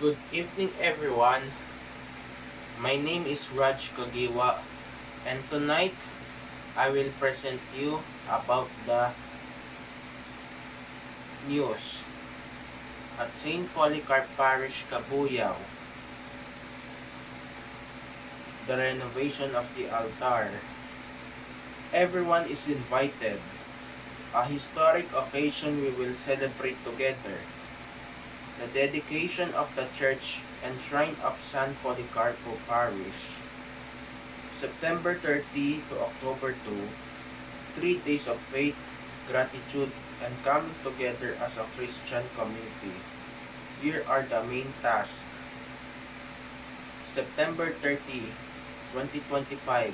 Good evening, everyone. My name is Raj Kagiwa, and tonight I will present you about the news at St. Polycarp Parish, Cabuyao. The renovation of the altar. Everyone is invited. A historic occasion we will celebrate together. The dedication of the church and shrine of San Policarpo Parish. September 30 to October 2, 3 days of faith, gratitude, and coming together as a Christian community. Here are the main tasks. September 30, 2025,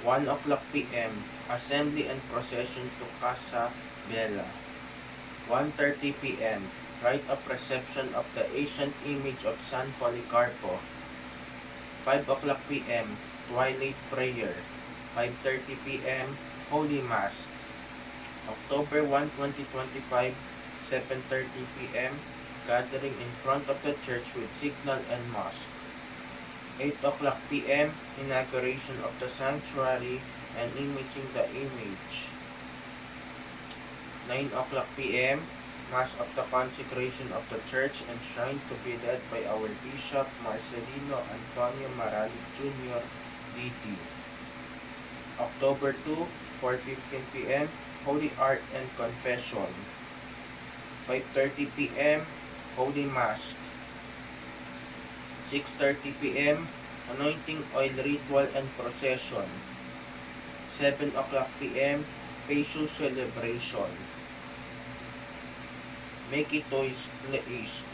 1 o'clock p.m., Assembly and Procession to Casa Bella. 1:30 p.m., Rite of Reception of the Ancient Image of San Policarpo. 5 o'clock p.m., Twilight Prayer. 5:30 p.m., Holy Mass. October 1, 2025, 7:30 p.m., gathering in front of the church with signal and mosque. 8 o'clock p.m., inauguration of the sanctuary and imaging the image. 9 o'clock p.m., Mass of the consecration of the church and shrine to be led by our Bishop Marcelino Antonio Maralik Jr., D.D. October 2, 4:15 p.m., Holy Art and Confession. 5:30 p.m., Holy Mass. 6:30 p.m., Anointing Oil Ritual and Procession. 7 o'clock p.m., Passion Celebration. Make it toys pleased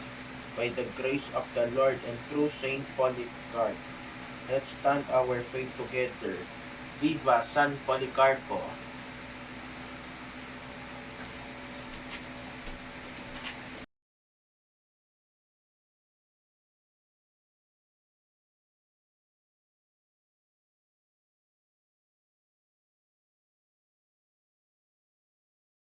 by the grace of the Lord and through Saint Polycarp. Let's stand our faith together. Viva San Policarpo!